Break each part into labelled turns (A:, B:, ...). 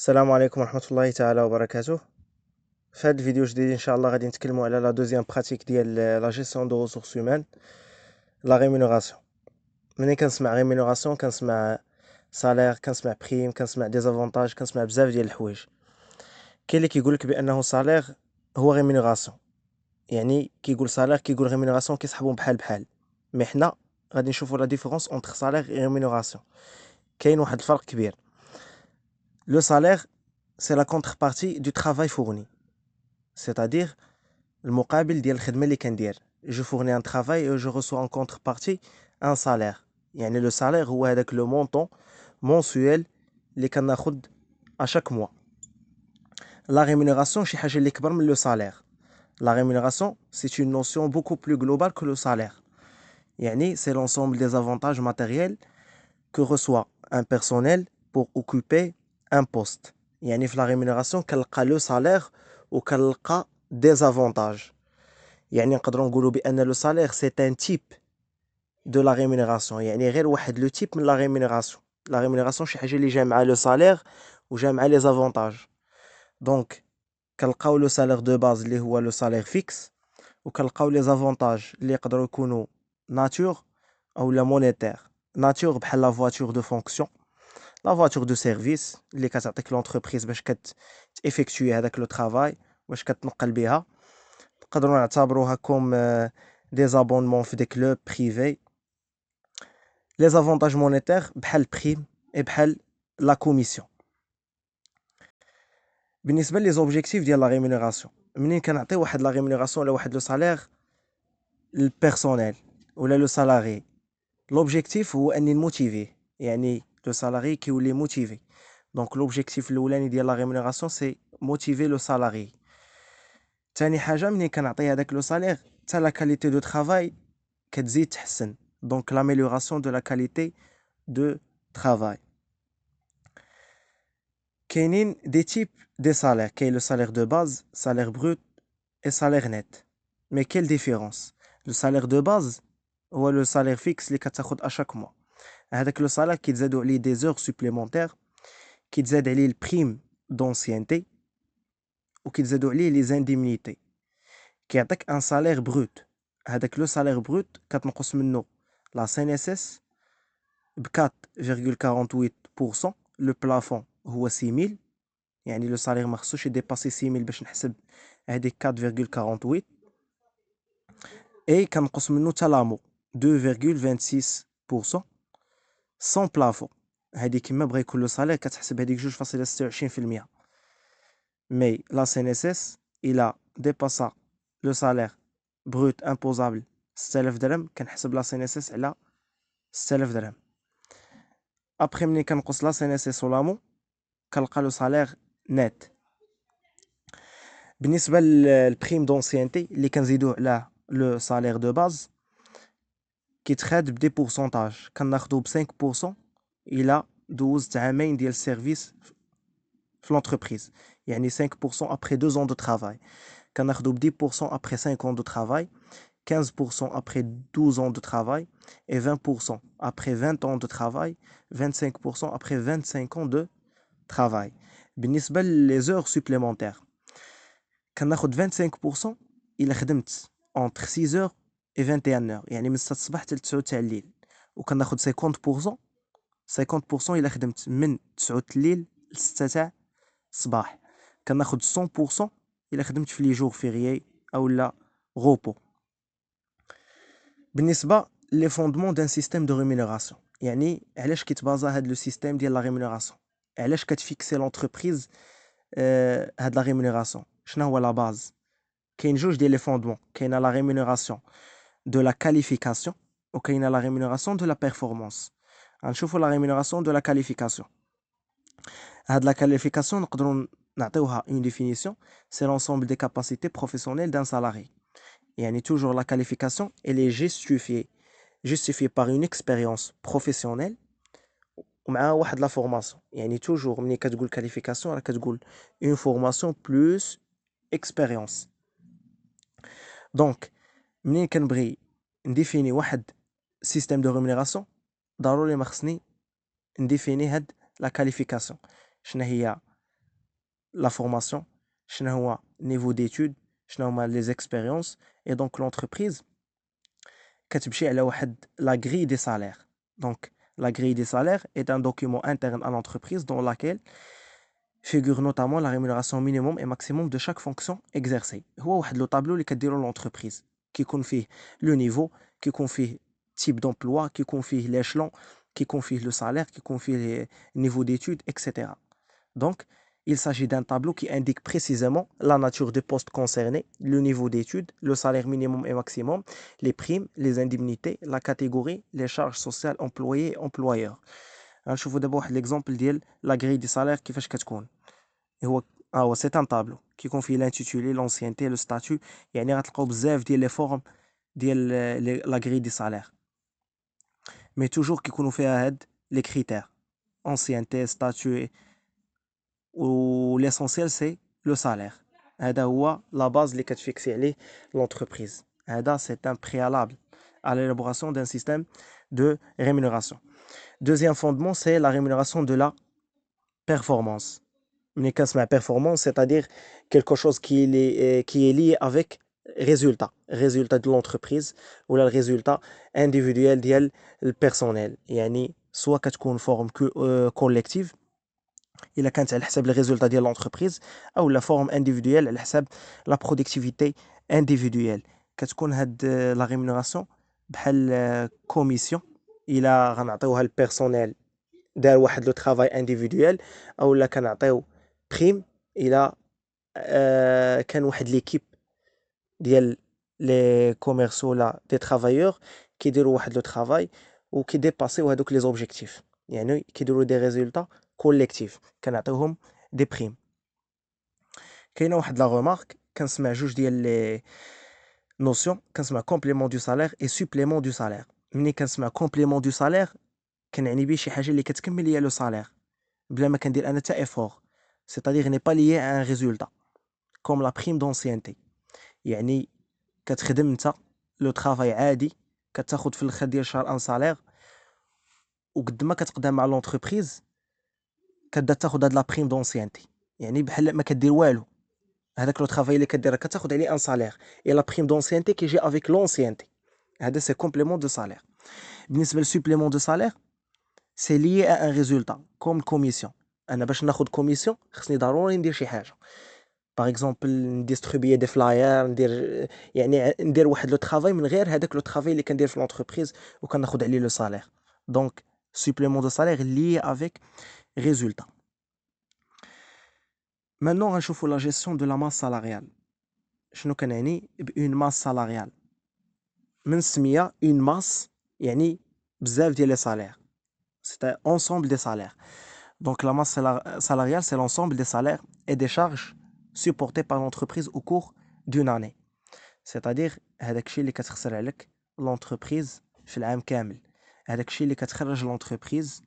A: السلام عليكم ورحمة الله تعالى وبركاته. في هذا الفيديو جديد ان شاء الله غادي نتكلموا على لا دوزيام براتيك ديال لا جيستيون دو ريسورس هيومان، لا ريمونيراسيون. ملي كنسمع ريمونيراسيون كنسمع سالير، كنسمع بريم، كنسمع ديزافونتاج، كنسمع بزاف ديال الحوايج. كاين اللي كيقول لك بانه سالير هو ريمونيراسيون، يعني كيقول سالير كيقول ريمونيراسيون كيصحابهم بحال بحال. مي حنا غادي نشوفوا لا ديفيرونس اونتر سالير و ريمونيراسيون. كاين واحد الفرق كبير. لو سالير سي لا كونتربارتي دو ترافاي فورني، c'est-à-dire المقابل ديال الخدمة اللي كندير. je fournis un travail et je reçois en contrepartie un salaire. يعني le salaire هو هذاك le montant mensuel اللي كناخد à chaque mois. La rémunération شي حاجة اللي كبر من le salaire. La rémunération c'est une notion beaucoup plus globale que le salaire. يعني c'est l'ensemble des avantages matériels que reçoit un personnel pour occuper un poste. يعني في la rémunération كنلقى le salaire وكنلقى des avantages. يعني نقدروا نقولوا بان لو سالير سي ان تيب دو لا ريمونيراسيون، يعني غير واحد لو تيب من لا ريمونيراسيون. لا ريمونيراسيون شي حاجه اللي جا مع لو سالير وجا مع لي زافونتاج. دونك كنلقاو لو سالير دو باز اللي هو لو سالير فيكس، وكنلقاو لي زافونتاج اللي يقدروا يكونوا ناتور او لا مونيتير. ناتور بحال لا فواتور دو فونكسيون، لا فواتور دو سيرفيس اللي كتعطيك لونتربريز باش كتيفيكتوي هذاك لو ترافاي، باش كتنقل بها. نقدروا نعتبروها كوم دي زابونمون في دي كلوب بريفي. لي زافونتاج مونيتير بحال بريم اي بحال لا كوميسيون. بالنسبه لي زوبجيكتيف ديال لا ريمونيراسيون، منين كنعطي واحد لا ريمونيراسيون ولا واحد لو سالير للبيرسونيل ولا لو سالاري، لوبجيكتيف هو اني نموتيفيه، يعني لو سالاري كيولي موتيفي. دونك لوبجيكتيف الاولاني ديال لا ريمونيراسيون سي موتيفي لو سالاري. تاني حاجه منين كنعطي هذاك لو سالير حتى لا كاليتي دو ترافاي كتزيد تحسن. Donc l'amélioration de la qualité de travail. كاينين des types de salaires. كاين le salaire de base, salaire brut et salaire net. Mais quelle différence? Le salaire de base هو le salaire fixe اللي كتاخد à chaque mois. هذاك le salaire كيتزادوا عليه des heures supplémentaires، كيتزاد عليه البريم d'ancienneté وكيتزادوا عليه les indemnités. كيعطيك un salaire brut. هذاك le salaire brut كتنقص منه la CNSS ب 4,48%. لو بلافون هو 6000، يعني لو سالير ما خصوش يديباسي 6000 باش نحسب هذيك 4,48. اي كنقص منه حتى لامو 2,26% سون بلافون. هذه كيما بغى يكون لو سالير كتحسب هذيك 2.26%. مي لا سي ان اس اس الى ديباسا لو سالير بروت امبوزابل 6000 درهم كنحسب لا سي ان اس اس على 6000 درهم. ابخي ملي كنقص لا سي ان اس اس ولامو كنلقى لو سالير نت. بالنسبه للبريم دونسيانتي اللي كنزيدوه على لو سالير دو باز كيتخاد بدي بورسونتاج، كناخدو ب 5% الى دوزت عامين ديال السيرفيس في لونتربريز. يعني 5% après 2 ans de travail، كناخدو ب 10% après 5 ans de travail، 15% après 12 ans de travail et 20% après 20 ans de travail، 25% après 25 ans de travail. بالنسبه les heures supplémentaires كناخد 25% إلا خدمت entre 6 heures et 21 heures، يعني من 6 الصباح حتى 9 تاع الليل. وكناخد 50% 50% إلا خدمت من 9 الليل ل 6 تاع الصباح. كناخد 100% إلا خدمت في لي جور فيريي أو لا غوبو. بالنسبة لي فوندمون دان سيستيم دو ريمونيراسيون، يعني علاش كيتبازا هاد لو سيستيم ديال لا ريمونيراسيون، علاش كتفيكسي لونتربريز هاد لا ريمونيراسيون، شنو هو لا باز. كاين جوج ديال لي فوندمون، كاينه لا ريمونيراسيون دو لا كاليفيكاسيون وكاينه لا ريمونيراسيون دو لا بيرفورمانس. غنشوفوا لا ريمونيراسيون دو لا كاليفيكاسيون. هاد لا كاليفيكاسيون نقدروا نعطيوها اون ديفينيسيون، سي لونسومبل دي كاباسيتي بروفيسيونيل دان سالاري. يعني toujours la qualification elle est justifiée par une expérience professionnelle ومع واحد لا فورماسيون. يعني toujours ملي كتقول qualification راه كتقول une formation plus expérience. دونك منين كنبغي نديفيني واحد سيستيم دو ريمونيراسيون ضروري ما خصني نديفيني هاد لا كاليفيكاسيون. شنو هي la formation, شنو هو niveau d'études, شنو هما les expériences, et donc l'entreprise كتمشي على واحد la grille des salaires. Donc la grille des salaires est un document interne à l'entreprise dans laquelle figure notamment la rémunération minimum et maximum de chaque fonction exercée. هو واحد لو طابلو اللي كديرو l'entreprise كيكون فيه le niveau, كيكون فيه type d'emploi, كيكون فيه l'échelon, كيكون فيه le salaire, كيكون فيه niveau d'études, etc. Donc, il s'agit d'un tableau qui indique précisément la nature des postes concernés, le niveau d'études, le salaire minimum et maximum, les primes, les indemnités, la catégorie, les charges sociales employées et employeurs. غنشوفوا دابا واحد l'exemple ديال la grille du salaire كيفاش كتكون. هو c'est un tableau كيكون فيه l'intitulé, l'ancienneté, le statut. يعني غتلقاو بزاف ديال les formes ديال la grille du salaire. Mais toujours كيكونوا فيها هاد les critères. Ancienneté, statut, ou l'essentiel c'est le salaire. هذا هو la base اللي كتفيكسي عليه l'entreprise. هذا c'est un préalable à l'élaboration d'un système de rémunération. Deuxième fondement, c'est la rémunération de la performance. ملي كنسمع performance, c'est-à-dire quelque chose qui est lié avec résultat de l'entreprise ou le résultat individuel ديال البيرسونيل. يعني soit كتكون forme collective إلا كانت على حساب الريزولتا ديال لونتربريز، او لا فورم انديفيدويال على حساب لا برودكتيفيتي انديفيدويال. كتكون هاد لا ريمونيراسيون بحال كوميسيون الا غنعطيوها للبيرسونيل دار واحد لو طرافاي انديفيدويال، او لا كنعطيو بريم الا كان واحد ليكيب ديال لي كوميرسو ولا دي طرافايور كيديروا واحد لو طرافاي وكيديباسيو هادوك لي زوبجيكتيف، يعني كيديروا دي ريزولتا كوليكتيف كنعطيوهم دي بريم. كاينه واحد لا غومارك كنسمع جوج ديال لي نوسيون، كنسمع كومبليمون دو سالير اي سوبليمون دو سالير. ملي كنسمع كومبليمون دو سالير كنعني بيه شي حاجه اللي كتكمل ليا لو سالير بلا ما كندير انا حتى ايفور، c'est-à-dire n'est pas lié à un résultat comme la prime d'ancienneté. يعني كتخدم انت لو طرافاي عادي، كتاخد في الاخر ديال الشهر ان سالير، وقد ما كتقدم مع لونتربريز كتبدا تاخد هاد لا بريم دونسيانتي، يعني بحال ما كدير والو. هذاك لو طرافاي اللي كدير كتاخد عليه ان سالير، اي لا بريم دونسيانتي كيجي افيك لونسيانتي. هذا سي كومبليمون دو سالير. بالنسبه للسوبليمون دو سالير سي ليي ا ان ريزولتا كوم كوميسيون. انا باش ناخد كوميسيون خصني ضروري ندير شي حاجه، باغ اكزومبل نديستريبيي دي فلاير، ندير واحد لو طرافاي من غير هذاك لو طرافاي اللي كندير في لونتربريز وكناخد عليه لو سالير. دونك سوبليمون دو سالير ليي افيك résultat. Maintenant, غنشوفوا la gestion de la masse salariale. شنو كنعني بune masse salariale؟ من السمية une masse يعني بزاف ديال لي salaires. C'est un ensemble des salaires. Donc la masse salariale, c'est l'ensemble des salaires et des charges supportées par l'entreprise au cours d'une année. C'est-à-dire هذاك الشيء اللي كتخسر عليك l'entreprise في العام كامل، هذاك الشيء اللي كتخرج l'entreprise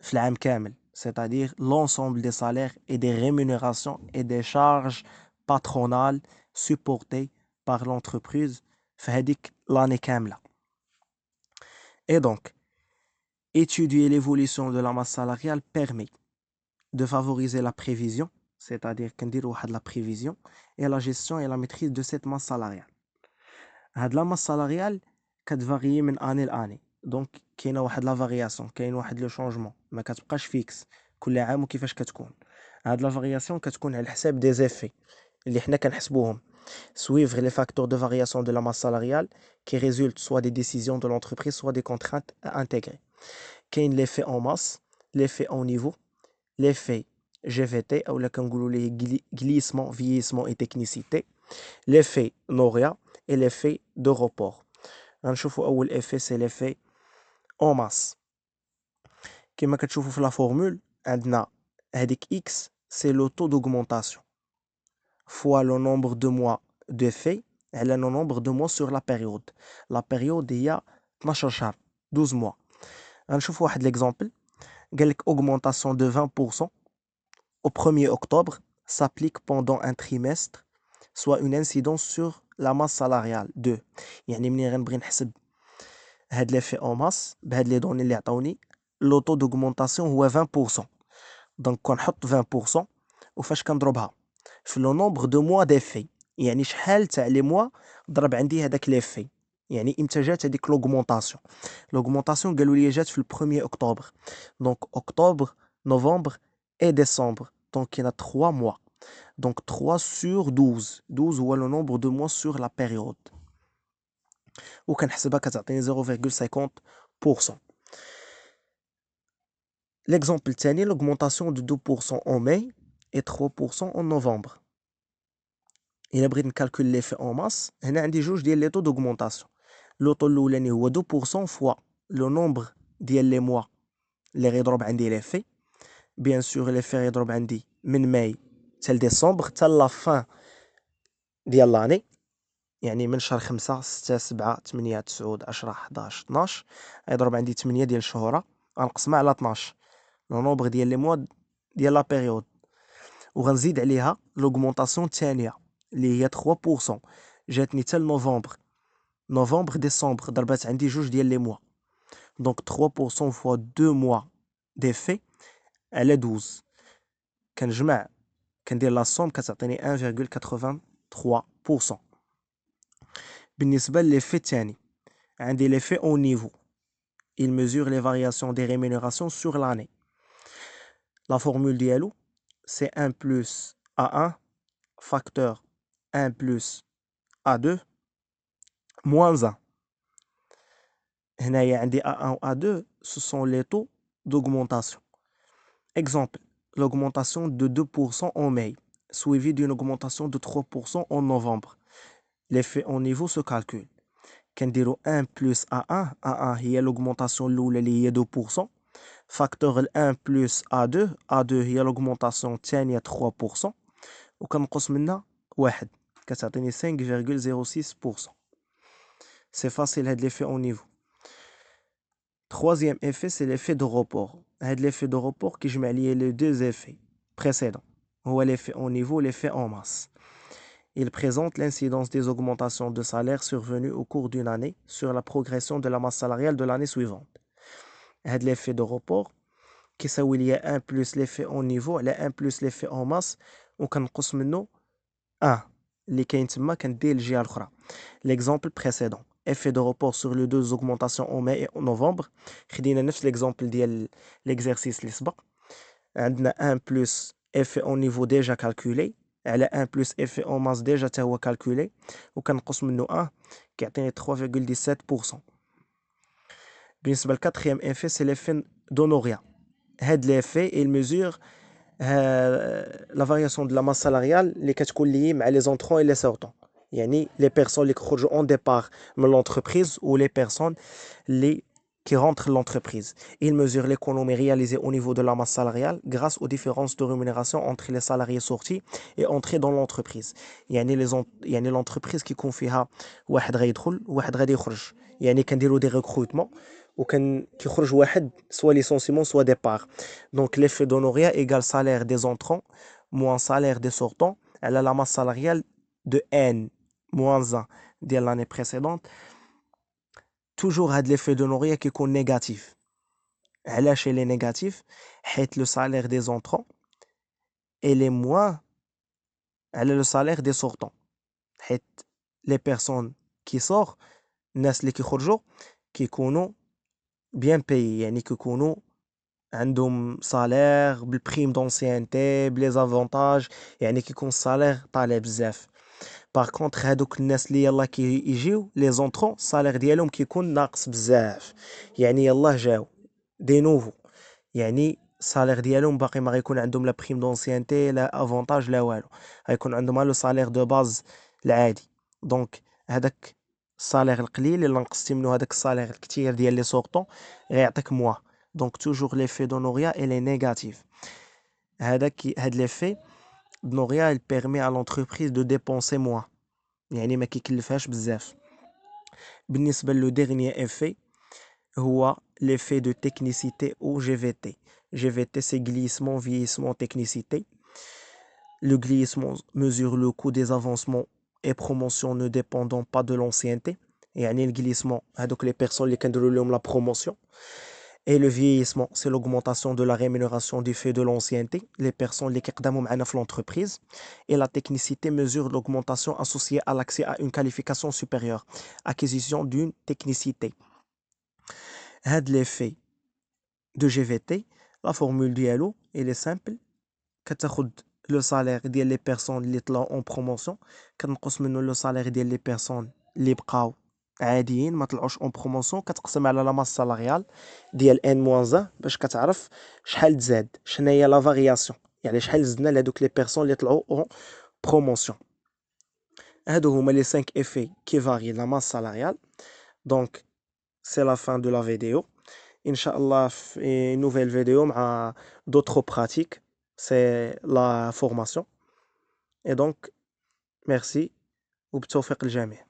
A: في العام كامل. C'est-à-dire l'ensemble des salaires et des rémunérations et des charges patronales supportées par l'entreprise في هذيك l'année كاملة. Et donc, étudier l'évolution de la masse salariale permet de favoriser la prévision, c'est-à-dire كنديروا واحد la prévision, et la gestion et la maîtrise de cette masse salariale. هاد la masse salariale كتفاريي من année لannée. دونك كاينه واحد لا فارياسيون، كاين واحد لو شونجمون، ما كتبقاش فيكس كل عام وكيفاش كتكون. هاد لا فارياسيون كتكون على حساب دي زيفي اللي حنا كنحسبوهم suivre les facteurs de variation de la masse salariale qui résultent soit des décisions de l'entreprise soit des contraintes à intégrer. كاين l'effet en masse, l'effet en niveau, l'effet GVT ou la كنقولوا ليه glissement, vieillissement et technicité, l'effet Noria et l'effet de report. غنشوفوا اول effet c'est l'effet en masse. كما كتشوفوا في لا فورمول عندنا هذيك x c'est le taux d'augmentation fois le nombre de mois d'effet على le nombre de mois sur la période. La période هي 12 شهر 12 mois. غنشوفوا واحد l'exemple قال لك augmentation de 20% au 1er octobre s'applique pendant un trimestre, soit une incidence sur la masse salariale de. يعني منين غنبغي نحسب هاد l'effet en masse بهاد لي دوني اللي عطاوني، لو طو دوغمونطاسيون هو 20%. دونك كنحط 20% وفاش كنضربها في لو نومبر دو موا ديفي، يعني شحال تاع لي موا ضرب عندي هذاك ليفي، يعني امتى جات هذيك لوغمونطاسيون. لوغمونطاسيون قالوا لي جات في البروميير اكتوبر، دونك اكتوبر نوفمبر اي ديسمبر، دونك كاينه 3 موا، دونك 3 sur 12 12 هو لو نومبر دو موا sur لا بيريود، وكنحسبها كتعطيني 0,50%. L'exemple الثاني l'augmentation de 2% en mai et 3% en novembre. إلا بغيت نكالكول ليفي اون ماس، هنا عندي جوج ديال لي طو دوغمونطاسيون. لو طو الاولاني هو 2% فوا لو نومبر ديال لي موا اللي غيضرب عندي ليفي. بيان سور ليفي غيضرب عندي من ماي حتى لديسمبر حتى لا فان ديال لاني، يعني من شهر 5 6 7 8 9 10 11 12 غيضرب عندي 8 ديال الشهورا، غنقسمها على 12 لو نومبر ديال لي موا ديال لا بيريود، وغنزيد عليها لوغمونطاسيون الثانيه اللي هي 3% جاتني حتى لنوفمبر. نوفمبر ديسمبر ضربات عندي جوج ديال لي موا، دونك 3% فوا 2 موا ديفي على 12 كنجمع كندير لا سوم كتعطيني 1,83%. بالنسبه لليفي الثاني عندي ليفي او نيفو، il mesure les variations des rémunérations sur l'année. La formule ديالو c'est 1 plus A1 facteur 1 plus A2 moins 1. هنايا عندي A1 و A2 ce sont les taux d'augmentation. Exemple, l'augmentation de 2% en mai suivi d'une augmentation de 3% en novembre. L'effet au niveau se calcule. كنديرو 1 plus A1 A1 هي l'augmentation الأولى اللي هي 2%. facteur 1 plus A2 A2 هي l'augmentation الثانية 3%. وكنقص منها 1 كتعطيني 5,06%. C'est facile هاد l'effet au niveau. Troisième effet, c'est l'effet de report. L'effet de report qui جمع لي les deux effets précédents. هو l'effet au niveau, l'effet en masse. Il présente l'incidence des augmentations de salaire survenues au cours d'une année sur la progression de la masse salariale de l'année suivante. L'effet de report كيساوي لي 1 plus l'effet au niveau على 1 plus l'effet en masse وكنقص منه 1 اللي كاين تما كندير الجهة الأخرى. L'exemple précédent. Effet de report sur les deux augmentations en mai et en novembre. خدينا نفس l'exemple ديال l'exercice اللي سبق. عندنا 1 plus effet au niveau déjà calculé على 1 plus effet en masse déjà تا هو calculé وكنقص منه 1 كيعطيني 3,17%. بالنسبة للquatrième effet c'est l'effet d'Honoria. هاد l'effet il mesure la variation de la masse salariale اللي كتكون liée مع les entrants et les sortants. يعني les personnes اللي كيخرجوا en départ من l'entreprise ou les personnes qui rentrent dans l'entreprise. Il mesure l'économie réalisée au niveau de la masse salariale grâce aux différences de rémunération entre les salariés sortis et entrés dans l'entreprise. يعني l'entreprise كيكون فيها واحد غيدخل وواحد غادي يخرج، يعني كنديروا دي recrutement وكان كيخرج واحد soit licenciement soit départ. Donc l'effet d'Honoria égale salaire des entrants moins salaire des sortants على la masse salariale de N moins 1 ديال l'année précédente. toujours هاد l'effet d'Honoria كيكون négatif. علاش il est négatif؟ حيت le salaire des entrants il est moins على le salaire des sortants. حيت les personnes qui sortent الناس اللي كيخرجوا كيكونوا bien payés، يعني كيكونوا عندهم صالير بالبريم دونسيانتي بلي زافونتاج، يعني كيكون الصالير طالع بزاف. باغ كونطخ هادوك الناس اللي يلاه كيجيو لي زونطرون الصالير ديالهم كيكون ناقص بزاف، يعني يلاه جاو دي نوفو، يعني الصالير ديالهم باقي ما غيكون عندهم لا بريم دونسيانتي لا افونتاج لا والو، غيكون عندهم لو صالير دو باز العادي. دونك هذاك الصالير القليل الا نقصتي منه هذاك الصالير الكثير ديال لي سورطون غيعطيك موا. Donc toujours l'effet d'Honoria elle est négatif. هاد l'effet d'Honoria il permet à l'entreprise de dépenser moins، يعني ما كيكلفهاش بزاف. بالنسبة لو dernier effet هو l'effet de technicité ou GVT. GVT c'est glissement, vieillissement, technicité. Le glissement mesure le coût des avancements et promotions ne dépendant pas de l'ancienneté. يعني الglissement هادوك les personnes اللي كنديروا لهم la promotion Et le vieillissement, c'est l'augmentation de la rémunération du fait de l'ancienneté, les personnes اللي كيقدموا معنا في l'entreprise. Et la technicité mesure l'augmentation associée à l'accès à une qualification supérieure, acquisition d'une technicité. هاد l'effet de GVT, la formule ديالو il est simple. كتاخد لو صالير ديال لي بيرسون اللي طلعوا اون بروموسيون، كتنقص منه لو صالير ديال لي بيرسون اللي بقاو عاديين ما طلعوش اون بروموسيون، كتقسم على لا ماس سالاريال ديال ان موان 1 باش كتعرف شحال تزاد، شنو هي لا فارياسيون، يعني شحال زدنا لهادوك لي بيرسون اللي طلعوا اون بروموسيون. هادو هما لي 5 ايفي كي فاري لا ماس سالاريال. دونك سي لا فان دو لا فيديو. ان شاء الله في نوفيل فيديو مع دوطخ براتيك، سي لا فورماسيون. Et donc, merci وبالتوفيق للجميع.